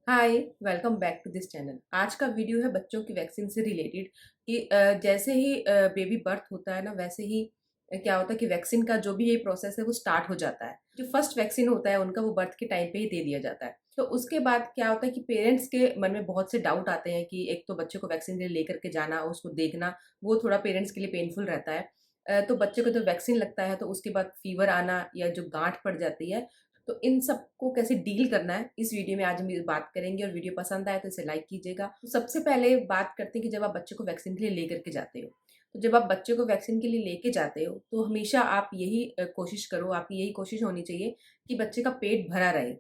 Hi, welcome back to this channel. आज का video है बच्चों की वैक्सीन से रिलेटेड कि जैसे ही बेबी बर्थ होता है ना, वैसे ही क्या होता है कि वैक्सीन का जो भी ये प्रोसेस है वो स्टार्ट हो जाता है। जो फर्स्ट वैक्सीन होता है उनका वो बर्थ के टाइम पे ही दे दिया जाता है। तो उसके बाद क्या होता है कि पेरेंट्स के मन में बहुत से डाउट आते हैं कि एक तो बच्चे को वैक्सीन के लिए लेकर के जाना, उसको देखना, वो थोड़ा पेरेंट्स के लिए पेनफुल रहता है। तो बच्चे को जब वैक्सीन लगता है तो उसके बाद फीवर आना या जो गांठ पड़ जाती है, तो इन सबको कैसे डील करना है, इस वीडियो में आज हम ये बात करेंगे। और वीडियो पसंद आए तो इसे लाइक कीजिएगा। तो सबसे पहले बात करते हैं कि जब आप बच्चे को वैक्सीन के लिए लेकर के जाते हो, तो जब आप बच्चे को वैक्सीन के लिए लेके जाते हो तो हमेशा आप यही कोशिश करो, आपकी यही कोशिश होनी चाहिए कि बच्चे का पेट भरा रहे।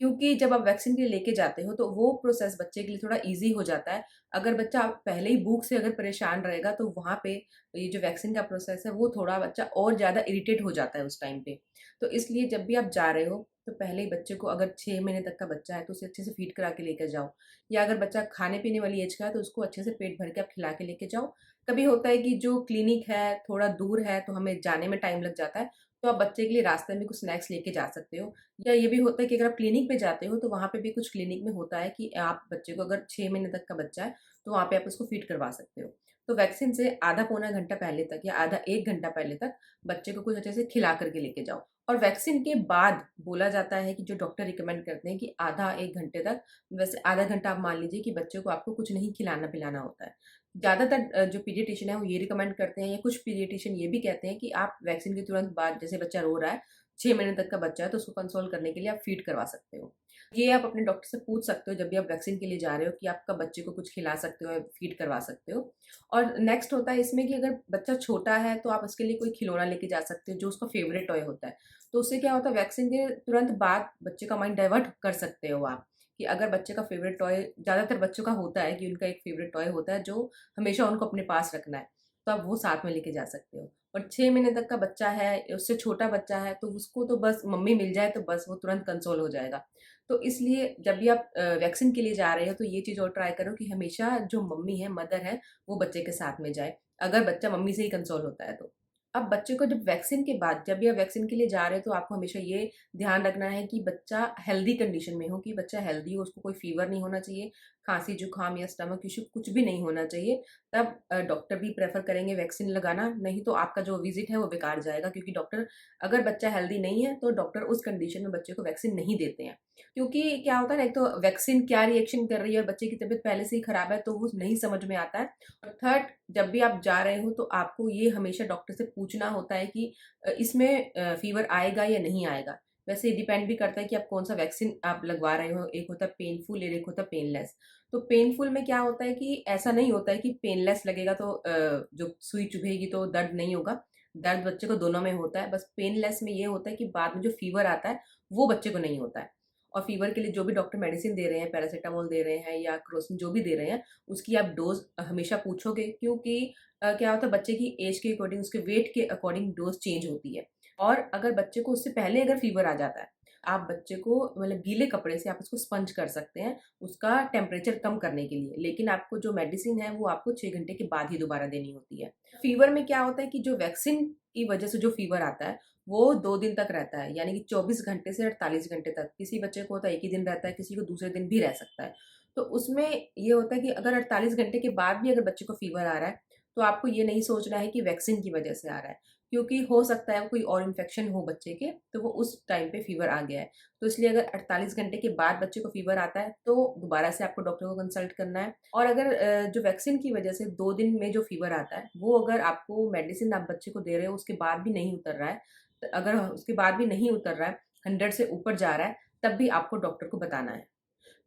क्योंकि जब आप वैक्सीन के लिए लेके जाते हो तो वो प्रोसेस बच्चे के लिए थोड़ा ईज़ी हो जाता है। अगर बच्चा पहले ही भूख से अगर परेशान रहेगा तो वहाँ पे ये जो वैक्सीन का प्रोसेस है वो थोड़ा बच्चा और ज़्यादा इरिटेट हो जाता है उस टाइम पे। तो इसलिए जब भी आप जा रहे हो तो पहले ही बच्चे को, अगर 6 महीने तक का बच्चा है तो उसे अच्छे से फीड करा के लेकर जाओ। या अगर बच्चा खाने पीने वाली एज का है तो उसको अच्छे से पेट भर के आप खिला के लेके जाओ। कभी होता है कि जो क्लिनिक है थोड़ा दूर है तो हमें जाने में टाइम लग जाता है, तो आप बच्चे के लिए रास्ते में कुछ स्नैक्स लेके जा सकते हो। या ये भी होता है कि अगर आप क्लिनिक पे जाते हो तो वहाँ पे भी कुछ क्लिनिक में होता है कि आप बच्चे को, अगर 6 महीने तक का बच्चा है तो वहाँ पे आप उसको फीड करवा सकते हो। तो वैक्सीन से आधा पौना घंटा पहले तक या आधा 1 घंटा पहले तक बच्चे को कुछ अच्छे से खिला करके लेके जाओ। और वैक्सीन के बाद बोला जाता है कि जो डॉक्टर रिकमेंड करते हैं कि आधा 1 घंटे तक, वैसे आधा घंटा आप मान लीजिए कि बच्चे को आपको कुछ नहीं खिलाना-पिलाना होता है। ज़्यादातर जो पीडियाट्रिशियन है वो ये रिकमेंड करते हैं, या कुछ पीडियाट्रिशियन ये भी कहते हैं कि आप वैक्सीन के तुरंत बाद, जैसे बच्चा रो रहा है, 6 महीने तक का बच्चा है, तो उसको कंसोल करने के लिए आप फीड करवा सकते हो। ये आप अपने डॉक्टर से पूछ सकते हो जब भी आप वैक्सीन के लिए जा रहे हो कि आप कब बच्चे को कुछ खिला सकते हो या फीड करवा सकते हो। और नेक्स्ट होता है इसमें कि अगर बच्चा छोटा है तो आप उसके लिए कोई खिलौना लेके जा सकते हो जो उसका फेवरेट टॉय होता है। तो उससे क्या होता है, वैक्सीन के तुरंत बाद बच्चे का माइंड डाइवर्ट कर सकते हो आप, कि अगर बच्चे का फेवरेट टॉय, ज़्यादातर बच्चों का होता है कि उनका एक फेवरेट टॉय होता है जो हमेशा उनको अपने पास रखना है, तो आप वो साथ में लेके जा सकते हो। और 6 महीने तक का बच्चा है, उससे छोटा बच्चा है, तो उसको तो बस मम्मी मिल जाए तो बस वो तुरंत कंसोल हो जाएगा। तो इसलिए जब भी आप वैक्सीन के लिए जा रहे हो तो ये चीज़ और ट्राई करो कि हमेशा जो मम्मी है, मदर है, वो बच्चे के साथ में जाए, अगर बच्चा मम्मी से ही कंसोल होता है तो। अब बच्चे को जब वैक्सीन के बाद, जब भी आप वैक्सीन के लिए जा रहे हो तो आपको हमेशा ये ध्यान रखना है कि बच्चा हेल्दी कंडीशन में हो, कि बच्चा हेल्दी हो, उसको कोई फीवर नहीं होना चाहिए, खांसी जुकाम या स्टमक इश्यू कुछ भी नहीं होना चाहिए। तब डॉक्टर भी प्रेफर करेंगे वैक्सीन लगाना, नहीं तो आपका जो विजिट है वो बेकार जाएगा। क्योंकि डॉक्टर, अगर बच्चा हेल्दी नहीं है तो डॉक्टर उस कंडीशन में बच्चे को वैक्सीन नहीं देते हैं। क्योंकि क्या होता है ना, एक तो वैक्सीन क्या रिएक्शन कर रही है और बच्चे की तबीयत पहले से ही खराब है तो वो नहीं समझ में आता है। और थर्ड, जब भी आप जा रहे हो तो आपको ये हमेशा डॉक्टर से पूछना होता है कि इसमें फीवर आएगा या नहीं आएगा। वैसे ये डिपेंड भी करता है कि आप कौन-सा वैक्सीन आप लगवा रहे हो। एक होता है पेनफुल और एक होता है पेनलेस। तो पेनफुल में क्या होता है कि ऐसा नहीं होता है कि पेनलेस लगेगा तो जो सुई चुभेगी तो दर्द नहीं होगा। दर्द बच्चे को दोनों में होता है। बस पेनलेस में ये होता है कि बाद में जो फीवर आता है, वो बच्चे को नहीं होता है। और फीवर के लिए जो भी डॉक्टर मेडिसिन दे रहे हैं, पैरासिटामोल दे रहे हैं या क्रोसिन जो भी दे रहे हैं, उसकी आप डोज़ हमेशा पूछोगे। क्योंकि क्या होता है, बच्चे की एज के अकॉर्डिंग, उसके वेट के अकॉर्डिंग डोज़ चेंज होती है। और अगर बच्चे को उससे पहले अगर फीवर आ जाता है, आप बच्चे को मतलब गीले कपड़े से आप उसको स्पंज कर सकते हैं, उसका टेम्परेचर कम करने के लिए। लेकिन आपको जो मेडिसिन है वो आपको 6 घंटे के बाद ही दोबारा देनी होती है। फीवर में क्या होता है कि जो वैक्सीन की वजह से जो फीवर आता है, वो 2 दिन तक रहता है, यानी कि 24 घंटे से 48 घंटे तक। किसी बच्चे को होता है 1 ही दिन रहता है, किसी को दूसरे दिन भी रह सकता है। तो उसमें ये होता है कि अगर 48 घंटे के बाद भी अगर बच्चे को फीवर आ रहा है, तो आपको ये नहीं सोचना है कि वैक्सीन की वजह से आ रहा है। क्योंकि हो सकता है कोई और इन्फेक्शन हो बच्चे के, तो वो उस टाइम पे फीवर आ गया है। तो इसलिए अगर 48 घंटे के बाद बच्चे को फीवर आता है, तो दोबारा से आपको डॉक्टर को कंसल्ट करना है। और अगर जो वैक्सीन की वजह से 2 दिन में जो फीवर आता है, वो अगर आपको मेडिसिन आप बच्चे को दे रहे हो उसके बाद भी नहीं उतर रहा है, अगर उसके बाद भी नहीं उतर रहा है, 100 से ऊपर जा रहा है, तब भी आपको डॉक्टर को बताना है।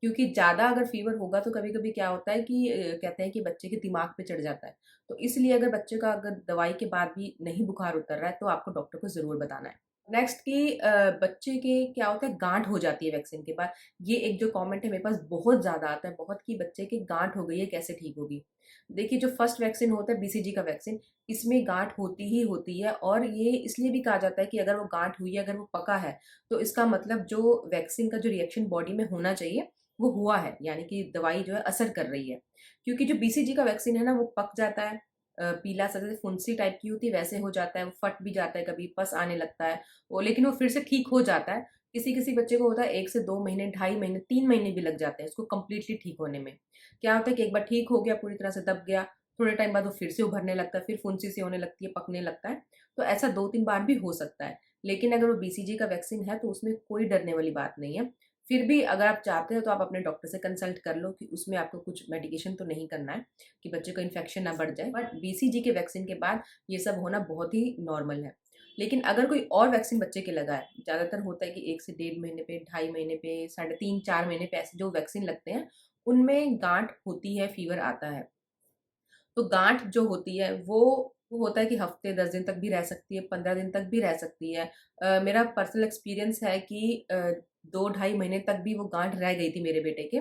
क्योंकि ज़्यादा अगर फ़ीवर होगा तो कभी-कभी क्या होता है कि कहते हैं कि बच्चे के दिमाग पे चढ़ जाता है। तो इसलिए अगर बच्चे का, अगर दवाई के बाद भी नहीं बुखार उतर रहा है, तो आपको डॉक्टर को ज़रूर बताना है। नेक्स्ट कि बच्चे के क्या होता है, गाँठ हो जाती है वैक्सीन के बाद। ये एक जो कमेंट है मेरे पास बहुत ज़्यादा आता है, बहुत, कि बच्चे की गाँठ हो गई है, कैसे ठीक होगी? देखिए, जो फर्स्ट वैक्सीन होता है बीसीजी का वैक्सीन, इसमें गाँठ होती ही होती है। और ये इसलिए भी कहा जाता है कि अगर वो गाँठ हुई है, अगर वो पका है, तो इसका मतलब जो वैक्सीन का जो रिएक्शन बॉडी में होना चाहिए, वो हुआ है, यानी कि दवाई जो है असर कर रही है। क्योंकि जो बीसीजी का वैक्सीन है ना, वो पक जाता है, पीला सा जैसे फुंसी टाइप की होती है वैसे हो जाता है, वो फट भी जाता है, कभी पस आने लगता है, वो लेकिन वो फिर से ठीक हो जाता है। किसी किसी बच्चे को होता है 1 से 2 महीने, 2.5 महीने, 3 महीने भी लग जाते हैं उसको कंप्लीटली ठीक होने में। क्या होता है कि एक बार ठीक हो गया, पूरी तरह से दब गया, थोड़े टाइम बाद वो फिर से उभरने लगता है, फिर फुंसी-सी होने लगती है, पकने लगता है। तो ऐसा 2-3 बार भी हो सकता है। लेकिन अगर वो बीसीजी का वैक्सीन है तो उसमें कोई डरने वाली बात नहीं है। फिर भी अगर आप चाहते हो तो आप अपने डॉक्टर से कंसल्ट कर लो कि उसमें आपको कुछ मेडिकेशन तो नहीं करना है कि बच्चे को इन्फेक्शन ना बढ़ जाए। बट बीसीजी के वैक्सीन के बाद ये सब होना बहुत ही नॉर्मल है। लेकिन अगर कोई और वैक्सीन बच्चे के लगा है, ज़्यादातर होता है कि 1 से 1.5 महीने पे, 2.5 महीने पे, साढ़े 3-4 महीने पे ऐसे जो वैक्सीन लगते हैं, उनमें गाँठ होती है, फीवर आता है। तो गाँठ जो होती है वो होता है कि हफ्ते 10 दिन तक भी रह सकती है, 15 दिन तक भी रह सकती है। मेरा पर्सनल एक्सपीरियंस है कि 2 ढाई महीने तक भी वो गाँठ रह गई थी मेरे बेटे के।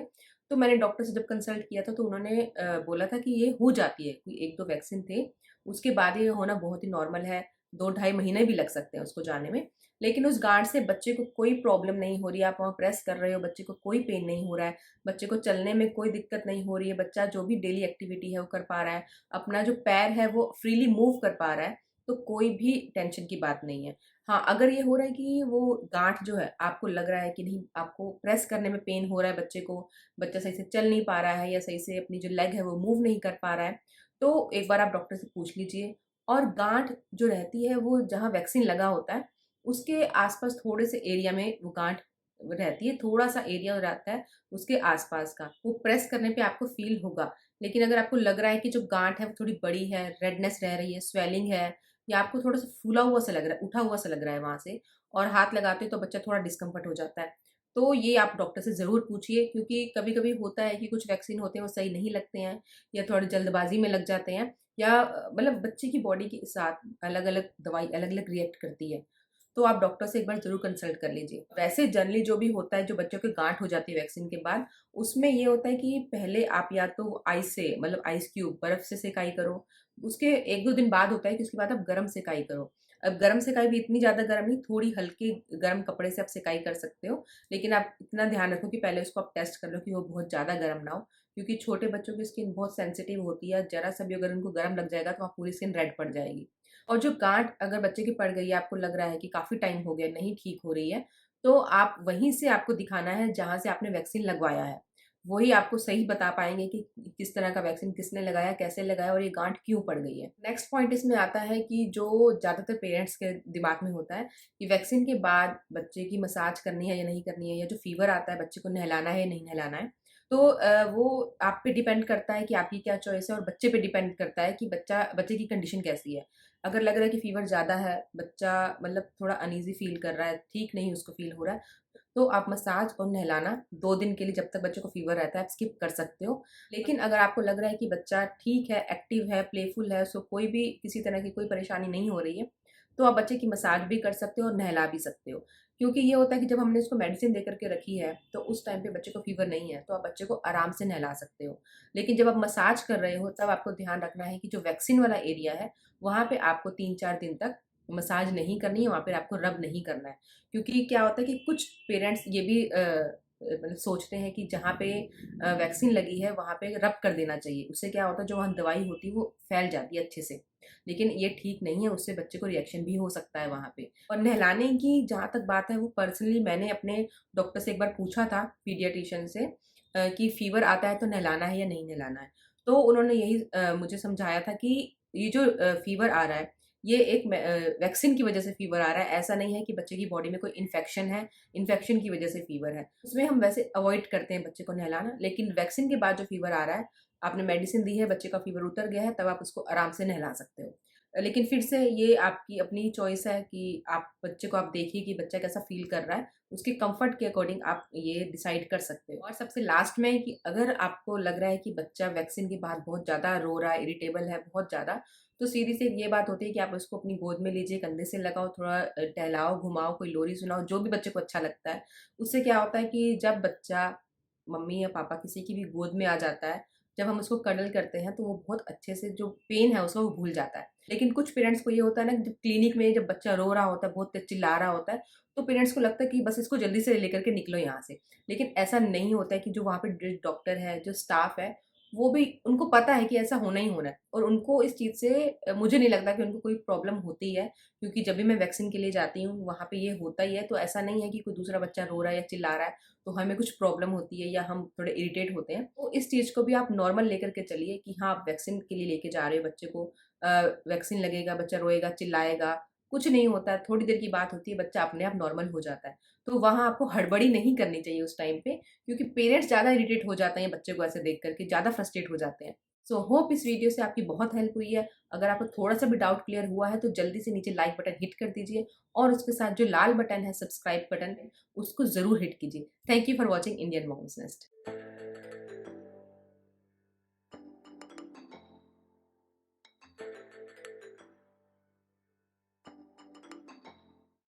तो मैंने डॉक्टर से जब कंसल्ट किया था तो उन्होंने बोला था कि ये हो जाती है, कोई 1-2 वैक्सीन थे, उसके बाद ये होना बहुत ही नॉर्मल है, 2 ढाई महीने भी लग सकते हैं उसको जाने में। लेकिन उस गाँठ से बच्चे को कोई प्रॉब्लम नहीं हो रही है, आप वहाँ प्रेस कर रहे हो, बच्चे को कोई पेन नहीं हो रहा है, बच्चे को चलने में कोई दिक्कत नहीं हो रही है, बच्चा जो भी डेली एक्टिविटी है वो कर पा रहा है, अपना जो पैर है वो फ्रीली मूव कर पा रहा है, तो कोई भी टेंशन की बात नहीं है। हाँ, अगर ये हो रहा है कि वो गाँठ जो है आपको लग रहा है कि नहीं, आपको प्रेस करने में पेन हो रहा है बच्चे को, बच्चा सही से चल नहीं पा रहा है या सही से अपनी जो लेग है वो मूव नहीं कर पा रहा है, तो एक बार आप डॉक्टर से पूछ लीजिए। और गाँठ जो रहती है वो जहाँ वैक्सीन लगा होता है, उसके आस-पास थोड़े से एरिया में वो गाँठ रहती है, थोड़ा-सा एरिया रहता है उसके आस-पास का, वो प्रेस करने पे आपको फ़ील होगा। लेकिन अगर आपको लग रहा है कि जो गाँठ है वो थोड़ी बड़ी है, रेडनेस रह रही है, स्वेलिंग है या आपको थोड़ा-सा फूला हुआ सा लग रहा है, उठा हुआ सा लग रहा है वहाँ से और हाथ लगाते हो तो बच्चा थोड़ा डिस्कम्फर्ट हो जाता है। तो ये आप डॉक्टर से ज़रूर पूछिए, क्योंकि कभी-कभी होता है कि कुछ वैक्सीन होते हैं वो सही नहीं लगते हैं या थोड़ी जल्दबाज़ी में लग जाते हैं या मतलब बच्चे की बॉडी के साथ अलग-अलग दवाई अलग-अलग रिएक्ट करती है। तो आप डॉक्टर से एक बार ज़रूर कंसल्ट कर लीजिए। वैसे जनरली जो भी होता है, जो बच्चों की गाँठ हो जाती है वैक्सीन के बाद, उसमें ये होता है कि पहले आप या तो आइस से मतलब आइस क्यूब बर्फ़ से सेकाई करो, उसके 1-2 दिन बाद होता है कि उसके बाद आप गरम सेकाई करो। अब गरम सेकाई भी इतनी ज़्यादा गरम नहीं, थोड़ी हल्की गरम कपड़े से आप सेकाई कर सकते हो, लेकिन आप इतना ध्यान रखो कि पहले उसको आप टेस्ट कर लो कि वो बहुत ज़्यादा गरम ना हो, क्योंकि छोटे बच्चों की स्किन बहुत सेंसिटिव होती है, ज़रा-सा भी अगर उनको गरम लग जाएगा तो वहाँ पूरी स्किन रेड पड़ जाएगी। और जो गाँठ अगर बच्चे की पड़ गई है, आपको लग रहा है कि काफ़ी टाइम हो गया, नहीं ठीक हो रही है, तो आप वहीं से आपको दिखाना है जहाँ से आपने वैक्सीन लगवाया है। वही आपको सही बता पाएँगे कि किस तरह का वैक्सीन किसने लगाया, कैसे लगाया और ये गाँठ क्यों पड़ गई है। नेक्स्ट पॉइंट इसमें आता है कि जो ज़्यादातर पेरेंट्स के दिमाग में होता है कि वैक्सीन के बाद बच्चे की मसाज करनी है या नहीं करनी है, या जो फ़ीवर आता है बच्चे को नहलाना है या नहीं नहलाना है। तो वो आप पे डिपेंड करता है कि आपकी क्या चॉइस है और बच्चे पे डिपेंड करता है कि बच्चे की कंडीशन कैसी है। अगर लग रहा है कि फ़ीवर ज़्यादा है, बच्चा मतलब थोड़ा अनईज़ी फ़ील कर रहा है, ठीक नहीं उसको फ़ील हो रहा है, तो आप मसाज और नहलाना 2 दिन के लिए जब तक बच्चे को फ़ीवर रहता है आप स्किप कर सकते हो। लेकिन अगर आपको लग रहा है कि बच्चा ठीक है, एक्टिव है, प्लेफुल है, उसको कोई भी किसी तरह की कोई परेशानी नहीं हो रही है, तो आप बच्चे की मसाज भी कर सकते हो और नहला भी सकते हो। क्योंकि ये होता है कि जब हमने उसको मेडिसिन दे कर के रखी है, तो उस टाइम पे बच्चे को फ़ीवर नहीं है, तो आप बच्चे को आराम से नहला सकते हो। लेकिन जब आप मसाज कर रहे हो, तब आपको ध्यान रखना है कि जो वैक्सीन वाला एरिया है, वहाँ पे आपको 3-4 दिन तक मसाज नहीं करनी है, वहाँ पे आपको रब नहीं करना है। क्योंकि क्या होता है कि कुछ पेरेंट्स ये भी मतलब सोचते हैं कि जहाँ पे वैक्सीन लगी है वहाँ पे रब कर देना चाहिए। उससे क्या होता है, जो वहाँ दवाई होती है वो फैल जाती है अच्छे से। लेकिन ये ठीक नहीं है, उससे बच्चे को रिएक्शन भी हो सकता है वहाँ पे। और नहलाने की जहाँ तक बात है, वो पर्सनली मैंने अपने डॉक्टर से एक बार पूछा था, पीडियाट्रिशियन से, कि फ़ीवर आता है तो नहलाना है या नहीं नहलाना है? तो उन्होंने यही मुझे समझाया था कि ये जो फ़ीवर आ रहा है, ये एक वैक्सीन की वज़ह से फ़ीवर आ रहा है, ऐसा नहीं है कि बच्चे की बॉडी में कोई इन्फेक्शन है, इन्फेक्शन की वज़ह से फ़ीवर है। उसमें हम वैसे अवॉइड करते हैं बच्चे को नहलाना, लेकिन वैक्सीन के बाद जो फ़ीवर आ रहा है, आपने मेडिसिन दी है, बच्चे का फ़ीवर उतर गया है, तब आप उसको आराम से नहला सकते हो। लेकिन फिर से ये आपकी अपनी चॉइस है कि आप बच्चे को आप देखिए कि बच्चा कैसा फ़ील कर रहा है, उसके कम्फ़र्ट के अकॉर्डिंग आप ये डिसाइड कर सकते हो। और सबसे लास्ट में कि अगर आपको लग रहा है कि बच्चा वैक्सीन के बाद बहुत ज़्यादा रो रहा है, इरिटेबल है बहुत ज़्यादा, तो सीधी-सी ये बात होती है कि आप उसको अपनी गोद में लीजिए, कंधे से लगाओ, थोड़ा टहलाओ, घुमाओ, कोई लोरी सुनाओ, जो भी बच्चे को अच्छा लगता है। उससे क्या होता है कि जब बच्चा मम्मी या पापा किसी की भी गोद में आ जाता है, जब हम उसको कडल करते हैं, तो वो बहुत अच्छे से जो पेन है उसका वो भूल जाता है। लेकिन कुछ पेरेंट्स को ये होता है ना, जब क्लिनिक में जब बच्चा रो रहा होता है, बहुत तेज़ चिल्ला रहा होता है, तो पेरेंट्स को लगता है कि बस इसको जल्दी से लेकर के निकलो यहाँ से। लेकिन ऐसा नहीं होता है कि जो वहाँ पे डॉक्टर है, जो स्टाफ है, वो भी उनको पता है कि ऐसा होना ही होना है और उनको इस चीज़ से मुझे नहीं लगता कि उनको कोई प्रॉब्लम होती है, क्योंकि जब भी मैं वैक्सीन के लिए जाती हूँ वहाँ पे ये होता ही है। तो ऐसा नहीं है कि कोई दूसरा बच्चा रो रहा है या चिल्ला रहा है तो हमें कुछ प्रॉब्लम होती है या हम थोड़े इरिटेट होते हैं। तो इस चीज़ को भी आप नॉर्मल लेकर के चलिए कि हाँ, आप वैक्सीन के लिए लेके जा रहे हो बच्चे को, वैक्सीन लगेगा, बच्चा रोएगा, चिल्लाएगा, कुछ नहीं होता है, थोड़ी देर की बात होती है, बच्चा अपने आप नॉर्मल हो जाता है। तो वहाँ आपको हड़बड़ी नहीं करनी चाहिए उस टाइम पे, क्योंकि पेरेंट्स ज़्यादा इरिटेट हो जाते हैं बच्चे को ऐसे देख कर के, ज़्यादा फ्रस्ट्रेट हो जाते हैं। सो होप इस वीडियो से आपकी बहुत हेल्प हुई है। अगर आपको थोड़ा-सा भी डाउट क्लियर हुआ है तो जल्दी से नीचे लाइक बटन हिट कर दीजिए और उसके साथ जो लाल बटन है सब्सक्राइब बटन, उसको ज़रूर हिट कीजिए। Thank you for watching Indian Moms nest.